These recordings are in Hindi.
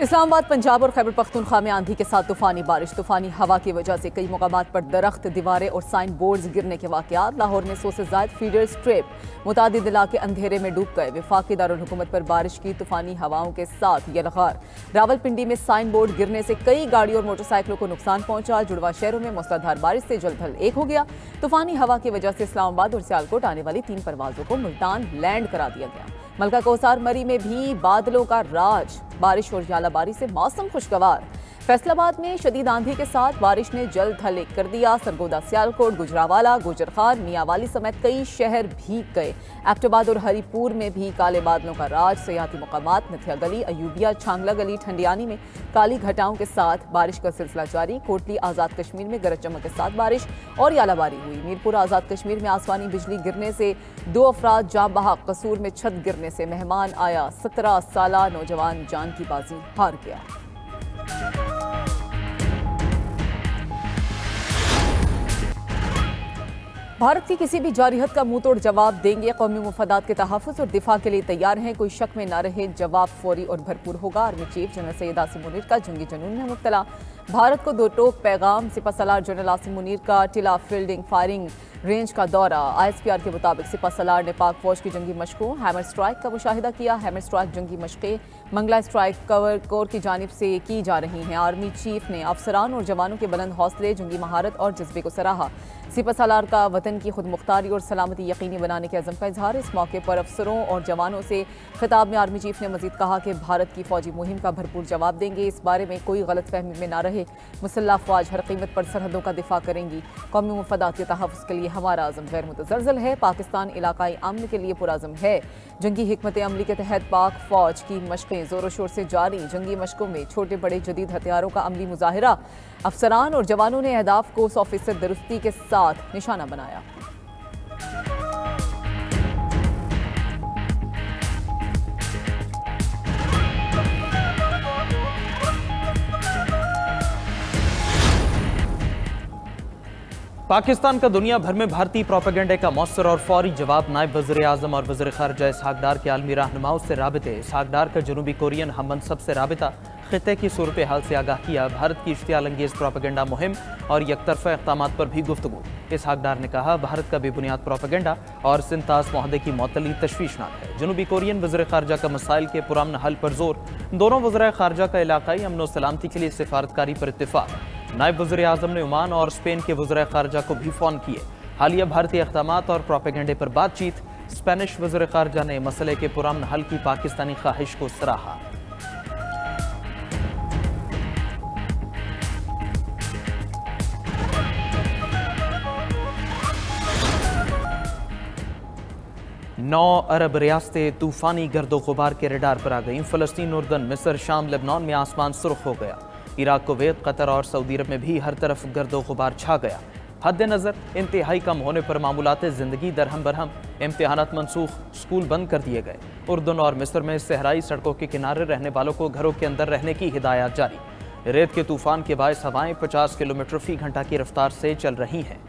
इस्लामाबाद, पंजाब और खैबर पख्तूनख्वा में आंधी के साथ तूफानी बारिश, तूफानी हवा की वजह से कई मुकामात पर दरख्त, दीवारें और साइन बोर्ड्स गिरने के वाक़यात। लाहौर में 100 से ज़ायद फीडर स्ट्रिप मुतादिद इलाके अंधेरे में डूब गए। वफाकी दारुल हुकूमत पर बारिश की तूफानी हवाओं के साथ यलगार। रावलपिंडी में साइन बोर्ड गिरने से कई गाड़ियों और मोटरसाइकिलों को नुकसान पहुंचा। जुड़वा शहरों में मूसलाधार बारिश से जलथल एक हो गया। तूफानी हवा की वजह से इस्लामाबाद और सियालकोट आने वाली 3 परवाजों को मुल्तान लैंड करा दिया गया। मलका कोसार मरी में भी बादलों का राज, बारिश और झालाबारी से मौसम खुशगवार। फैसलाबाद में शदीद आंधी के साथ बारिश ने जल थल एक कर दिया। सरगोदा, सियालकोट, गुजरावाला, गुजरखान, मियांवाली समेत कई शहर भीग गए। एबटाबाद और हरीपुर में भी काले बादलों का राज। सियाहती मुकामात नथिया गली, अयूबिया, छांगला गली, ठंडियानी में काली घटाओं के साथ बारिश का सिलसिला जारी। कोटली, आज़ाद कश्मीर में गरज चमक के साथ बारिश और यालाबारी हुई। मीरपुर, आज़ाद कश्मीर में आसमानी बिजली गिरने से 2 अफराद जाँ बहक। कसूर में छत गिरने से मेहमान आया 17 साला नौजवान जान की बाजी हार गया। भारत की किसी भी जारिहत का मुंह तोड़ जवाब देंगे। कौमी मुफादात के तहफ़्फ़ुज़ और दिफा के लिए तैयार हैं, कोई शक में न रहे, जवाब फौरी और भरपूर होगा। Army chief general Syed Asim Munir का जंगी जुनून में मुब्तला। भारत को 2 टोक पैगाम। सिपह सलार जनरल आसिम मुनीर का टिला फील्डिंग फायरिंग रेंज का दौरा। ISPR के मुताबिक सिपह सलार ने पाक फौज की जंगी मशकों हैमर स्ट्राइक का मुशाहिदा किया। हैमर स्ट्राइक जंगी मशक़ें मंगला स्ट्राइक कवर कोर की जानिब से की जा रही हैं। आर्मी चीफ ने अफसरान और जवानों के बुलंद हौसले, जंगी महारत और जज्बे को सराहा। सिपह सलार का वतन की खुद मुख्तारी और सलामती यकीनी बनाने के अज़म का इजहार। इस मौके पर अफसरों और जवानों से खिताब में आर्मी चीफ ने मजीद कहा कि भारत की फौजी मुहिम का भरपूर जवाब देंगे। इस बारे में कोई गलत फहमी में न रहे, मुसल्लह अफवाज हर कीमत पर सरहदों का दिफा करेंगी। कौमी मुफादात के तहफ़्फ़ुज़ के लिए हमारा अज़म गैर मुतज़लज़ल है। पाकिस्तान इलाकाई अमन के लिए पुरअज़म है। जंगी हिकमत अमली के तहत पाक फौज की मशक़ें ज़ोर शोर से जारी। जंगी मशक़ों में छोटे बड़े जदीद हथियारों का अमली मुज़ाहिरा। अफसरान और जवानों ने अहदाफ को 100% दुरुस्ती के साथ निशाना बनाया। पाकिस्तान का दुनिया भर में भारतीय प्रोपेगेंडे का मौसर और फौरी जवाब। नायब वज़ीर आज़म और वज़ीर ख़ारजा इसहाक डार के आलमी रहनुमाओं से राबिते। इसहाक डार का जनूबी कोरियन हम मनसब से राबिता, ख़ित्ते की सूरत हाल से आगाह किया। भारत की इश्तियाल अंगेज़ प्रोपेगेंडा मुहिम और यकतरफ़ा इक़दामात पर भी गुफ्तगू। इसहाक डार ने कहा, भारत का बेबुनियाद प्रोपेगेंडा और सिंतास मुआहदे की मअतली तशवीशनाक है। जनूबी कोरियन वज़ीर ख़ारजा का मसाइल के पुरअमन हल पर जोर। दोनों वज़ीर ख़ारजा का इलाक़ाई अमन व सलामती के लिए सिफारतकारी पर इत्तिफ़ाक़। नायब वज़ीर आज़म ने ओमान और स्पेन के वज़ीर ख़ारजा को भी फ़ोन किए। हालिया भारतीय इक़दामात और प्रोपेगेंडे पर बातचीत। स्पेनिश वज़ीर ख़ारजा ने मसले के पुरअमन हल की पाकिस्तानी ख्वाहिश को सराहा। नौ अरब रियासतें तूफ़ानी गर्दो गुबार के रडार पर आ गईं। फ़लस्तीन, उर्दन, मिस्र, शाम, लेबनान में आसमान सुर्ख हो गया। इराक, कुवैत, कतर और सऊदी अरब में भी हर तरफ गर्दो गुबार छा गया। हद नज़र इंतहाई कम होने पर मामूलात ज़िंदगी दरहम बरहम। इम्तिहानात मनसूख, स्कूल बंद कर दिए गए। उर्दन और मिस्र में सहराई सड़कों के किनारे रहने वालों को घरों के अंदर रहने की हिदायत जारी। रेत के तूफान के बायस हवाएं 50 किलोमीटर फी घंटा की रफ्तार से चल रही हैं।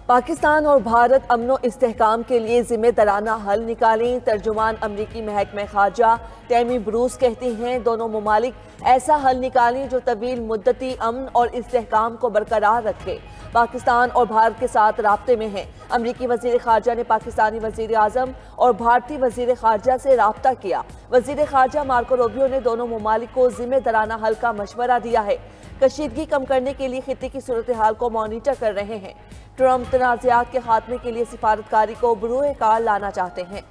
पाकिस्तान और भारत अमन व इस्तेहकाम के लिए जिम्मेदाराना हल निकालें। तर्जुमान अमरीकी महकमा खारजा टैमी ब्रूस कहते हैं, दोनों ममालिक ऐसा हल निकालें जो तवील मुद्दती अमन और इस्तेहकाम को बरकरार रखे। पाकिस्तान और भारत के साथ राब्ते में हैं। अमरीकी वज़ीर ख़ारजा ने पाकिस्तानी वज़ीर आज़म और भारतीय वज़ीर ख़ारजा से राब्ता किया। वज़ीर ख़ारजा मार्को रूबियो ने दोनों ममालिक को जिम्मेदाराना हल का मशवरा दिया है। कशीदगी कम करने के लिए खित्ते की सूरत हाल को मॉनिटर कर रहे हैं। ट्रंप तनाज़ात के खात्मे के लिए सिफारतकारी को बरूए कार लाना चाहते हैं।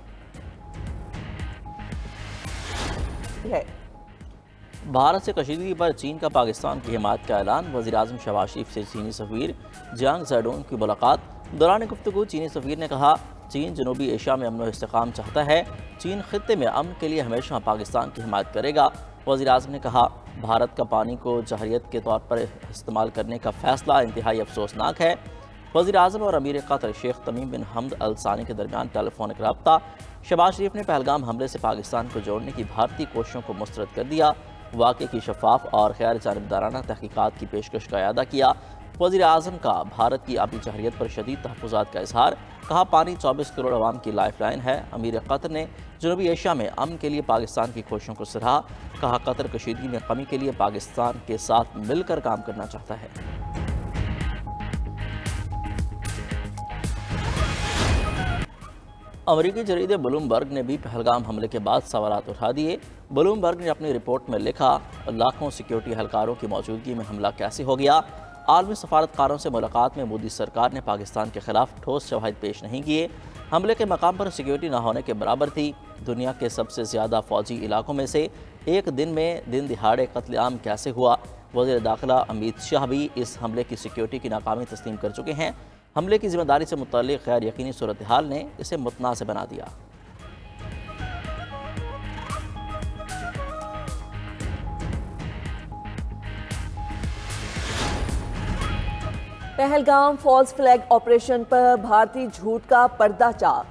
भारत से कशीदगी पर चीन का पाकिस्तान की हिमायत का ऐलान। वज़ीर आज़म शहबाज शरीफ से चीनी सफ़ीर जियांग ज़ेडोंग की मुलाकात। दौरान गुफ्तगू चीनी सफ़ीर ने कहा, चीन जनूबी एशिया में अमन व इस्तेहकाम चाहता है। चीन खित्ते में अमन के लिए हमेशा पाकिस्तान की हिमायत करेगा। वज़ीर आज़म ने कहा, भारत का पानी को जहरियत के तौर पर इस्तेमाल करने का फ़ैसला इंतहाई अफसोसनाक है। वज़ीर आज़म और अमीर क़तर शेख तमीम बिन हमद अल सानी के दरमियान टेलीफोनिक रब्ता। शहबाज शरीफ ने पहलगाम हमले से पाकिस्तान को जोड़ने की भारतीय कोशिशों को मुस्तरद कर दिया। वाक़े की शफाफ और गैर जानिबदाराना तहकीकात की पेशकश का अदा किया। वज़ीर आज़म का भारत की आबी जहरियत पर शदीद तहफ़्फ़ुज़ात का इजहार, कहा पानी 24 करोड़ आवाम की लाइफ लाइन है। अमीर कतर ने जनूबी एशिया में अमन के लिए पाकिस्तान की कोशिशों को सराहा, कहा कतर कशीदगी में कमी के लिए पाकिस्तान के साथ मिलकर काम करना चाहता है। अमरीकी जरीदे ब्लूमबर्ग ने भी पहलगाम हमले के बाद सवालात उठा दिए। ब्लूमबर्ग ने अपनी रिपोर्ट में लिखा, लाखों सिक्योरिटी एहलकारों की मौजूदगी में हमला कैसे हो गया। आलमी सफारतकारों से मुलाकात में मोदी सरकार ने पाकिस्तान के खिलाफ ठोस शवाहिद पेश नहीं किए। हमले के मकाम पर सिक्योरिटी न होने के बराबर थी। दुनिया के सबसे ज़्यादा फौजी इलाकों में से एक दिन में दिन दिहाड़े कत्लेआम कैसे हुआ। वज़ीर दाखिला अमित शाह भी इस हमले की सिक्योरिटी की नाकामी तस्लीम कर चुके हैं। हमले की जिम्मेदारी से मुतल्लिक़ गैर यकीनी सूरत हाल ने इसे मुतनाज़ बना दिया। पहलगाम फॉल्स फ्लैग ऑपरेशन पर भारतीय झूठ का पर्दाचार।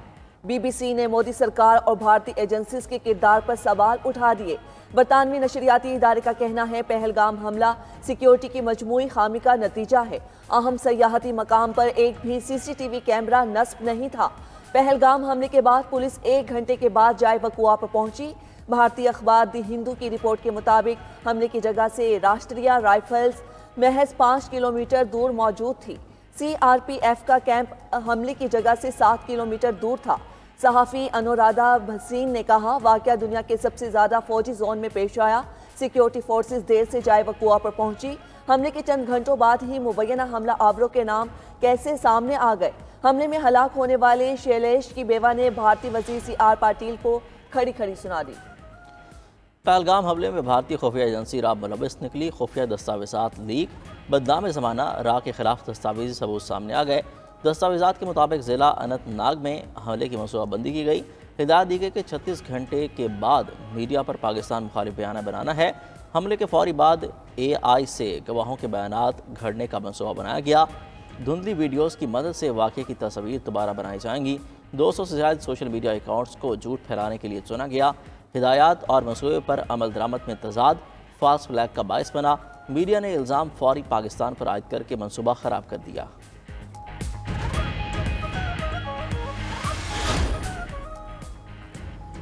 बीबीसी ने मोदी सरकार और भारतीय एजेंसीज के किरदार पर सवाल उठा दिए। बरतानवी नशरियाती इदारे का कहना है पहलगाम हमला सिक्योरिटी की मजमूई खामी का नतीजा है। अहम सयाहती मकाम पर एक भी सीसीटीवी कैमरा नस्ब नहीं था। पहलगाम हमले के बाद पुलिस 1 घंटे के बाद जाए वकुआ पर पहुंची। भारतीय अखबार दी हिंदू की रिपोर्ट के मुताबिक हमले की जगह से राष्ट्रीय राइफल्स महज 5 किलोमीटर दूर मौजूद थी। सीआरपीएफ का कैंप हमले की जगह से 7 किलोमीटर दूर था। सहाफ़ी अनुराधा भसीन ने कहा, वाकया दुनिया के सबसे ज़्यादा फौजी जोन में पेश आया। सिक्योरिटी फोर्सेस देर से जाए वकुआ पर पहुंची। हमले के चंद घंटों बाद ही मुबैना हमला आवरों के नाम कैसे सामने आ गए। हमले में हलाक होने वाले शैलेश की बेवा ने भारतीय वजीर CR पाटिल को खड़ी खड़ी सुना दी। पहलगाम हमले में भारतीय खुफिया एजेंसी रा मुलविस निकली। खुफिया दस्तावेज़ात लीक, बदनाम ज़माना रा के खिलाफ दस्तावेजी सबूत सामने आ गए। दस्तावेज़ात के मुताबिक ज़िला अनंतनाग में हमले की मनसूबाबंदी की गई। हिदायत दी गई कि 36 घंटे के बाद मीडिया पर पाकिस्तान मुखालिफ बयान बनाना है। हमले के फौरी बाद AI से गवाहों के बयानात घड़ने का मनसूबा बनाया गया। धुंधली वीडियोज़ की मदद से वाक़े की तस्वीर दोबारा बनाई जाएंगी। 200 से ज़्यादा सोशल मीडिया अकाउंट्स को झूठ फैलाने के लिए चुना गया। हिदायत और मनसूबे पर अमल दरामद में तजाद फॉल्स फ्लैग का बायस बना। मीडिया ने इल्ज़ाम फौरी पाकिस्तान पर आयद करके मनसूबा ख़राब कर दिया।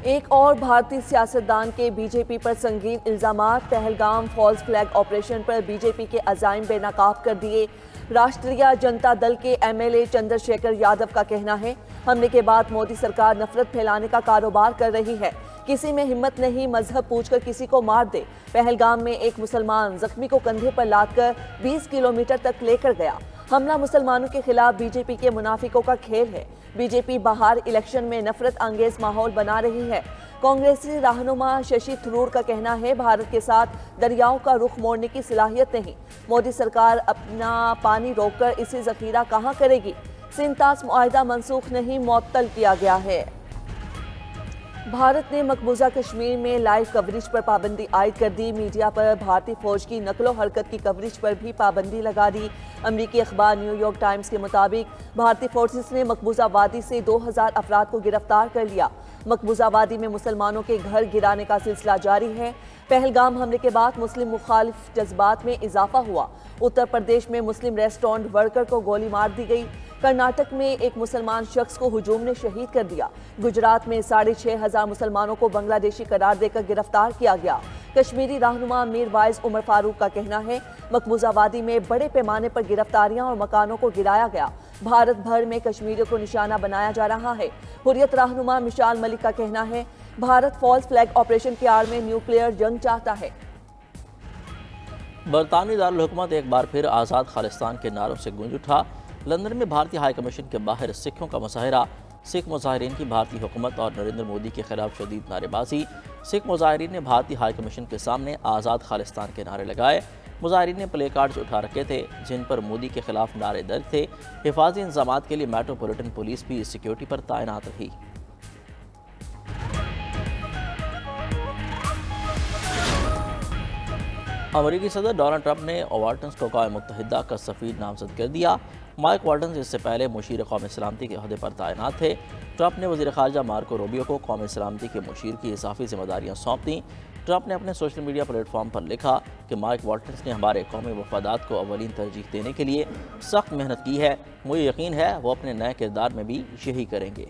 एक और भारतीय सियासतदान के बीजेपी पर संगीन इल्जामात। पहलगाम फॉल्स फ्लैग ऑपरेशन पर बीजेपी के अज़ाइम बेनकाब कर दिए। राष्ट्रीय जनता दल के MLA चंद्रशेखर यादव का कहना है, हमले के बाद मोदी सरकार नफरत फैलाने का कारोबार कर रही है। किसी में हिम्मत नहीं मजहब पूछकर किसी को मार दे। पहलगाम में एक मुसलमान जख्मी को कंधे पर लादकर 20 किलोमीटर तक लेकर गया। हमला मुसलमानों के खिलाफ बीजेपी के मुनाफिकों का खेल है। बीजेपी बाहर इलेक्शन में नफरत अंगेज माहौल बना रही है। कांग्रेसी रहनुमा शशि थरूर का कहना है, भारत के साथ दरियाओं का रुख मोड़ने की सलाहियत नहीं। मोदी सरकार अपना पानी रोककर इसे जखीरा कहां करेगी। सिंतास मुआहिदा मनसूख नहीं, मुअत्तल किया गया है। भारत ने मकबूजा कश्मीर में लाइव कवरेज पर पाबंदी आयद कर दी। मीडिया पर भारतीय फौज की नकलो हरकत की कवरेज पर भी पाबंदी लगा दी। अमरीकी अखबार न्यूयॉर्क टाइम्स के मुताबिक भारतीय फोर्सेस ने मकबूजा वादी से 2000 अफराद को गिरफ्तार कर लिया। मकबूजा वादी में मुसलमानों के घर गिराने का सिलसिला जारी है। पहलगाम हमले के बाद मुस्लिम मुखालिफ जज्बात में इजाफा हुआ। उत्तर प्रदेश में मुस्लिम रेस्टोरेंट वर्कर को गोली मार दी गई। कर्नाटक में एक मुसलमान शख्स को हुजूम ने शहीद कर दिया। गुजरात में 6500 मुसलमानों को बांग्लादेशी करार देकर गिरफ्तार किया गया। कश्मीरी रहनुमा मीर वाइज उमर फारूक का कहना है, मकबूजा वादी में बड़े पैमाने पर गिरफ्तारियां और मकानों को गिराया गया। भारत भर में कश्मीरियों को निशाना बनाया जा रहा है। हुर्रियत रहनुमा मिशाल मलिक का कहना है, भारत फॉल्स फ्लैग ऑपरेशन की आड़ में न्यूक्लियर जंग चाहता है। बरतानवी दारुल हुकूमत एक बार फिर आज़ाद खालिस्तान के नारों से गूंज उठा। लंदन में भारतीय हाई कमीशन के बाहर सिखों का मुजाहरा। सिख मुजाहिरीन की भारतीय हुकूमत और नरेंद्र मोदी के खिलाफ शदीद नारेबाजी। सिख मुजाहिरीन ने भारतीय हाई कमीशन के सामने आज़ाद खालिस्तान के नारे लगाए। मुजाहिरीन ने प्ले कार्ड्स उठा रखे थे जिन पर मोदी के खिलाफ नारे दर्ज थे। हिफाजी इंतजामात के लिए मेट्रोपॉलिटन पुलिस भी सिक्योरिटी पर तैनात रही। अमेरिकी सदर डोनाल्ड ट्रंप ने वाल्टन्स को अक़वाम मुत्तहिदा का सफ़ीर नामजद कर दिया। माइक वाल्टन्स इससे पहले मुशीर कौमी सलामती के अहदे पर तैनात थे। ट्रंप ने वज़ीर ख़ारजा मार्को रूबियो को कौमी सलामती के मुशीर की इजाफ़ी जिम्मेदारियाँ सौंप दी। ट्रंप ने अपने सोशल मीडिया प्लेटफॉर्म पर लिखा कि माइक वाल्टन्स ने हमारे कौमी मफादात को अवलीन तरजीह देने के लिए सख्त मेहनत की है। मुझे यकीन है वो अपने नए किरदार में भी यही करेंगे।